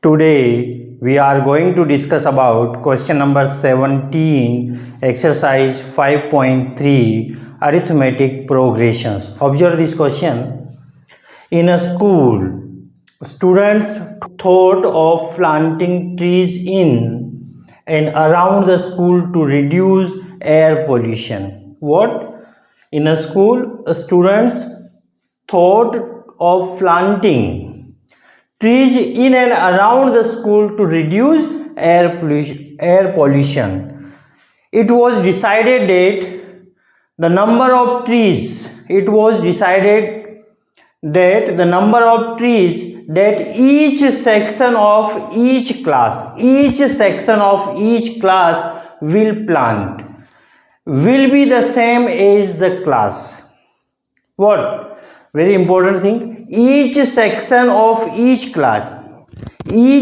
Today we are going to discuss about question number 17, exercise 5.3, arithmetic progressions. Observe this question. In a school, students thought of planting trees in and around the school to reduce air pollution. What? In a school, students thought of planting trees in and around the school to reduce air pollution. It was decided that the number of trees that each section of each class will plant will be the same as the class. What? Very important thing. Each section of each class will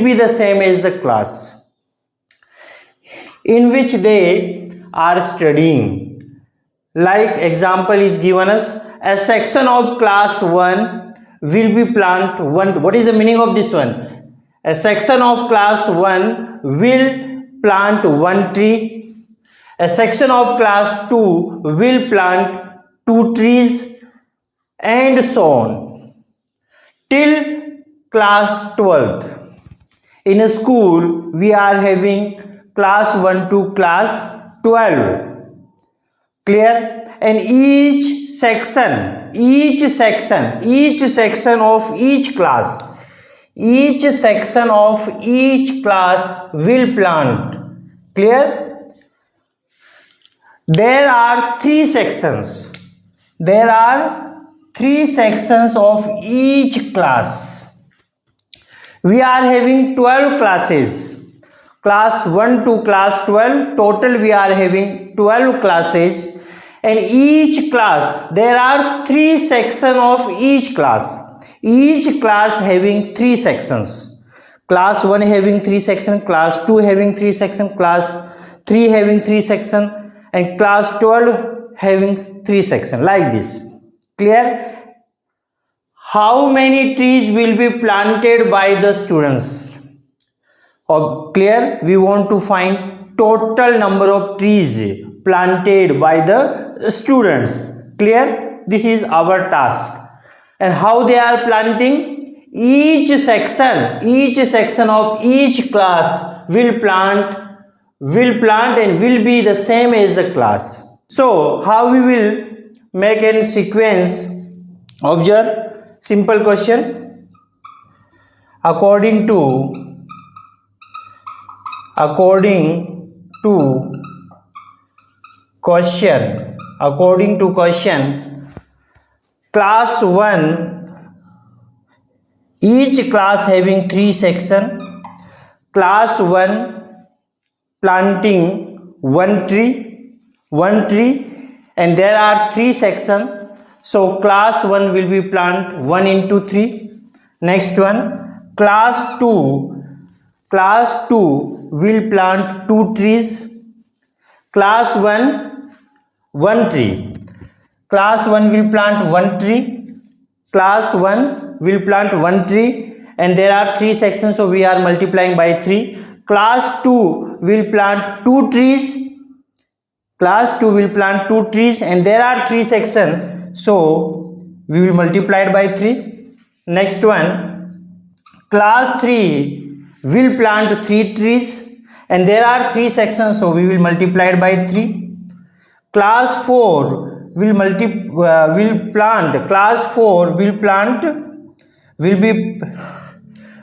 be the same as the class in which they are studying. Like example is given us, a section of class 1 will be plant one. What is the meaning of this one? A section of class 1 will plant one tree. A section of class 2 will plant 2 trees, and so on till class 12th. In a school, we are having class 1 to class 12. Clear? And each section of each class will plant. Clear? There are three sections of each class. We are having 12 classes, class 1 to class 12. Total we are having 12 classes, and each class there are 3 sections of each class having 3 sections. Class 1 having 3 sections, class 2 having 3 sections, class 3 having 3 sections, and class 12 having 3 sections, like this. Clear? How many trees will be planted by the students? Clear? We want to find total number of trees planted by the students. Clear? This is our task. And how they are planting? Each section of each class will plant and will be the same as the class. So how we will make a sequence? Observe. Simple question. According to question, class 1, each class having 3 sections. Class 1 planting one tree, and there are 3 sections. So class 1 will be plant 1 into 3. Next one, class 2 will plant 2 trees. Class 1 1 tree. Class 1 will plant 1 tree. And there are 3 sections, so we are multiplying by 3. Class 2 will plant 2 trees. And there are 3 sections, so we will multiply it by 3. Next one, class 3 will plant 3 trees, and there are 3 sections, so we will multiply it by 3. Class 4 will be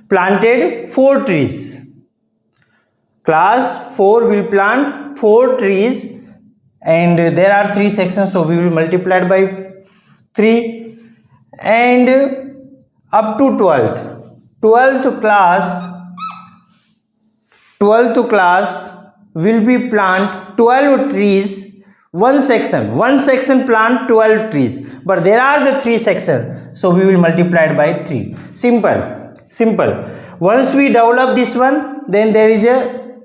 planted 4 trees. Class 4 will plant 4 trees, and there are 3 sections, so we will multiply it by 3. And up to 12th class will be plant 12 trees. One section plant 12 trees, but there are the 3 sections, so we will multiply it by 3. Simple. Once we develop this one, then there is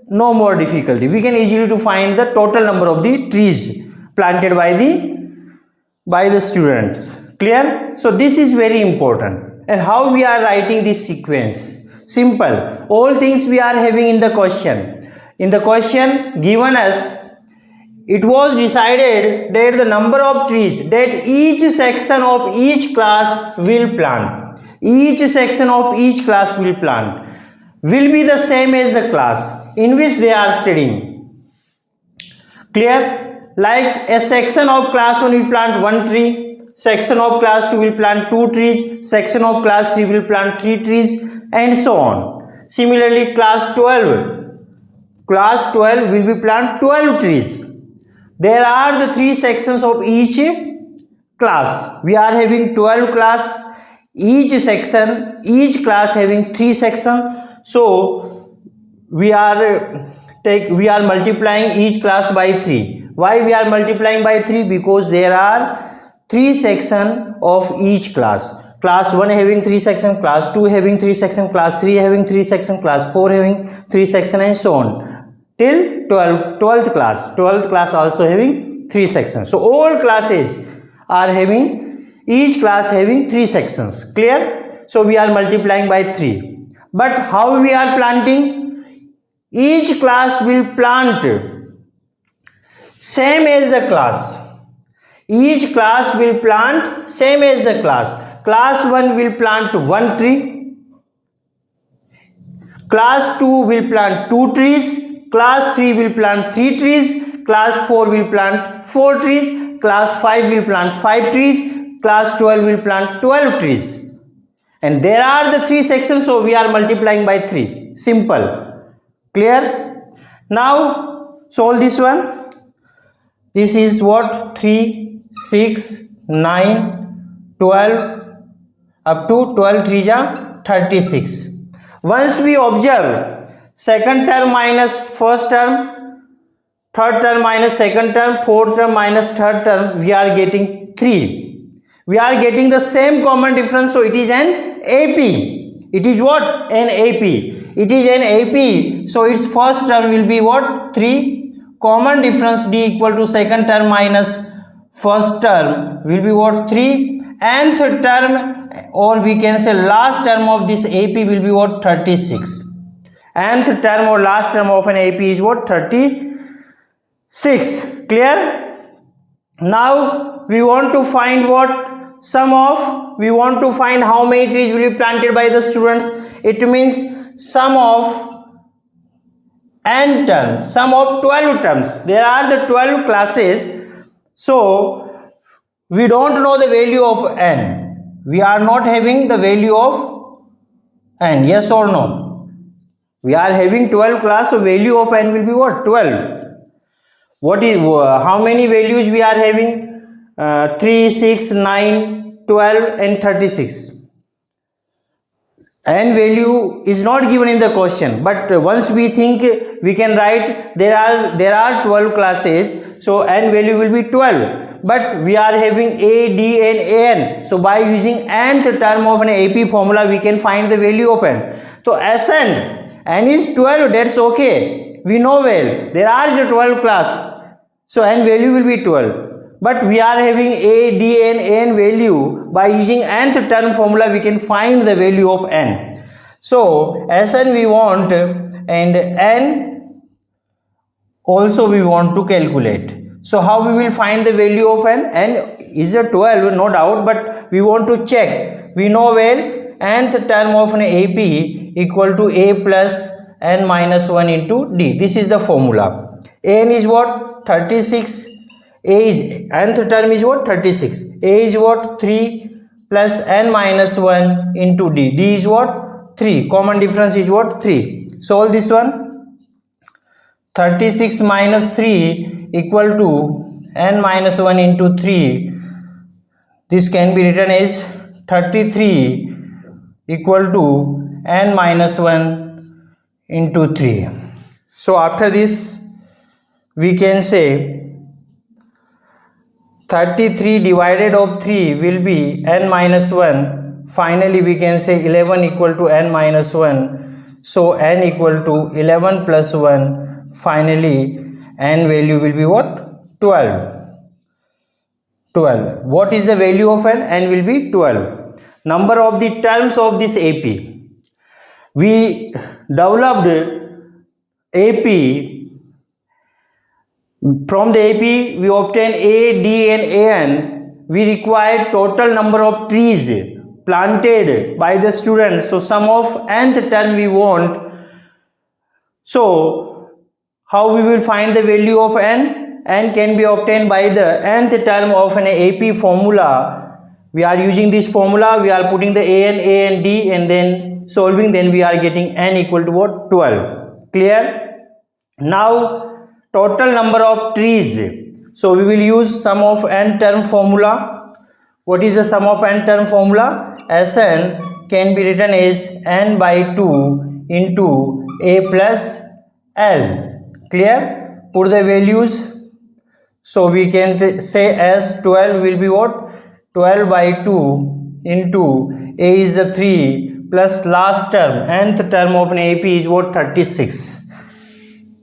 no more difficulty. We can easily to find the total number of the trees planted by the students. Clear? So this is very important. And how we are writing this sequence? Simple. All things we are having in the question. In the question given us, it was decided that the number of trees that each section of each class will plant, each section of each class will plant, will be the same as the class in which they are studying. Clear? Like a section of class 1 will plant 1 tree, section of class 2 will plant 2 trees, section of class 3 will plant 3 trees, and so on. Similarly, class 12 will be plant 12 trees. There are the 3 sections of each class. We are having 12 class, each class having 3 sections. So we are multiplying each class by 3. Why we are multiplying by 3? Because there are 3 sections of each class. Class 1 having 3 sections, class 2 having 3 sections, class 3 having 3 sections, class 4 having 3 sections, and so on till 12th class also having 3 sections. So all classes are having, each class having 3 sections. Clear? So we are multiplying by 3. But how we are planting? Each class will plant same as the class. Each class will plant same as the class. Class 1 will plant 1 tree. Class 2 will plant 2 trees. Class 3 will plant 3 trees. Class 4 will plant 4 trees. Class 5 will plant 5 trees. Class 12 will plant 12 trees. And there are the 3 sections, so we are multiplying by 3. Simple. Clear? Now solve this one. This is what? 3, 6, 9, 12 up to 12 3 are 36. Once we observe second term minus first term, third term minus second term, fourth term minus third term, we are getting 3. We are getting the same common difference, so it is an AP. It is what? An AP. It is an AP, so its first term will be what? 3. Common difference D equal to second term minus first term will be what? 3. Nth term, or we can say last term of this AP will be what? 36. Nth term or last term of an AP is what? 36. Clear? Now we want to find what? Sum of, we want to find how many trees will be planted by the students. It means sum of n terms, sum of 12 terms. There are the 12 classes, so we don't know the value of n. We are not having the value of n. Yes or no? We are having 12 class, so value of n will be what? 12. What is, how many values we are having? 3, 6, 9, 12 and 36. N value is not given in the question, but once we think, we can write there are 12 classes, so n value will be 12. But we are having A, D and An, so by using nth term of an AP formula we can find the value of n. So n is 12, that's okay, we know well there are the 12 class, so n value will be 12. But we are having A, D and An value. By using nth term formula we can find the value of n. So Sn we want, and n also we want to calculate. So how we will find the value of n? N is a 12, no doubt, but we want to check. We know well nth term of an AP equal to A plus n minus 1 into D. This is the formula. N is what? 36. A is, nth term is what? 36. A is what? 3 plus n minus 1 into D. D is what? 3. Common difference is what? 3. Solve this one. 36 minus 3 equal to n minus 1 into 3. This can be written as 33 equal to n minus 1 into 3. So after this we can say 33 divided of 3 will be n minus 1. Finally we can say 11 equal to n minus 1. So n equal to 11 plus 1. Finally n value will be what? 12. 12. What is the value of n? N will be 12. Number of the terms of this AP. We developed AP. From the AP we obtain A, D and AN. We require total number of trees planted by the students. So sum of nth term we want. So how we will find the value of n? N can be obtained by the nth term of an AP formula. We are using this formula. We are putting the A and D and then solving. Then we are getting n equal to what? 12. Clear? Now total number of trees. So we will use sum of n term formula. What is the sum of n term formula? Sn can be written as n by 2 into A plus L. Clear? Put the values. So we can say S12 will be what? 12 by 2 into A is the 3 plus last term, nth term of an AP is what? 36.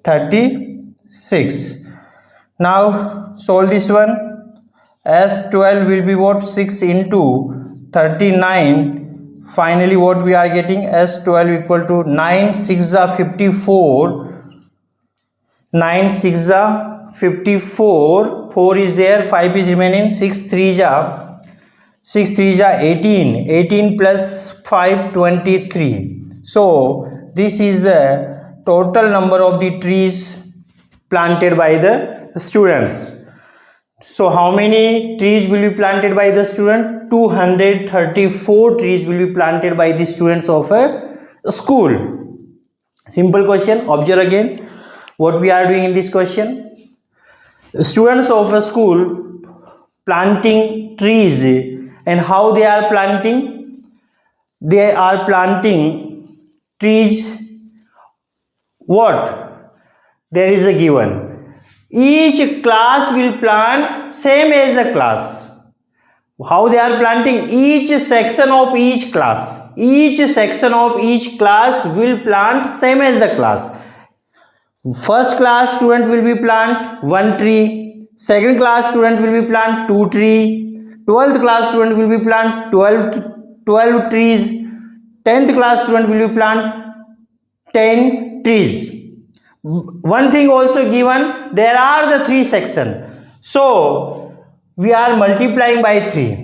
36. Now solve this one. S12 will be what? 6 into 39. Finally what we are getting? S12 equal to 9 6 are 54. 9 6 are 54. 4 is there, 5 is remaining. 6 3 are 18. 18 plus 5 23. So this is the total number of the trees planted by the students. So how many trees will be planted by the student? 234 trees will be planted by the students of a school. Simple question. Observe again what we are doing in this question. Students of a school planting trees, and how they are planting? They are planting trees. What? There is a given. Each class will plant same as the class. How they are planting? Each section of each class. Each section of each class will plant same as the class. First class student will be plant 1 tree. Second class student will be plant 2 tree. 12th class student will be plant 12 trees. 10th class student will be plant 10 trees. One thing also given, there are the 3 sections. So we are multiplying by 3.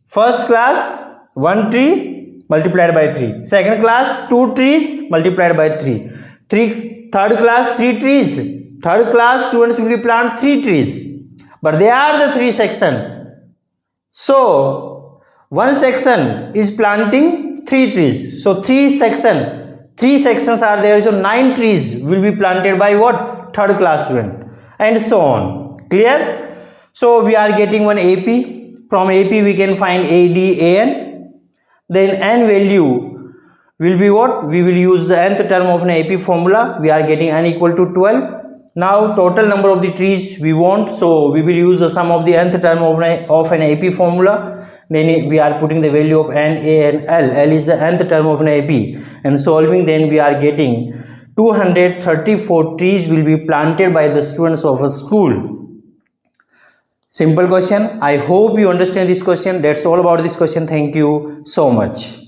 First class 1 tree multiplied by 3. Second class 2 trees multiplied by 3. Third class 3 trees. Third class students will be plant 3 trees. But they are the 3 sections. So one section is planting 3 trees. So 3 sections are there. So 9 trees will be planted by what? Third class student, and so on. Clear? So we are getting one AP. From AP we can find A, D, AN. Then n value will be what? We will use the nth term of an AP formula. We are getting n equal to 12. Now total number of the trees we want, so we will use the sum of the nth term of an AP formula. Then we are putting the value of n, A and L. L is the nth term of an AP, and solving. Then we are getting 234 trees will be planted by the students of a school. Simple question. I hope you understand this question. That's all about this question. Thank you so much.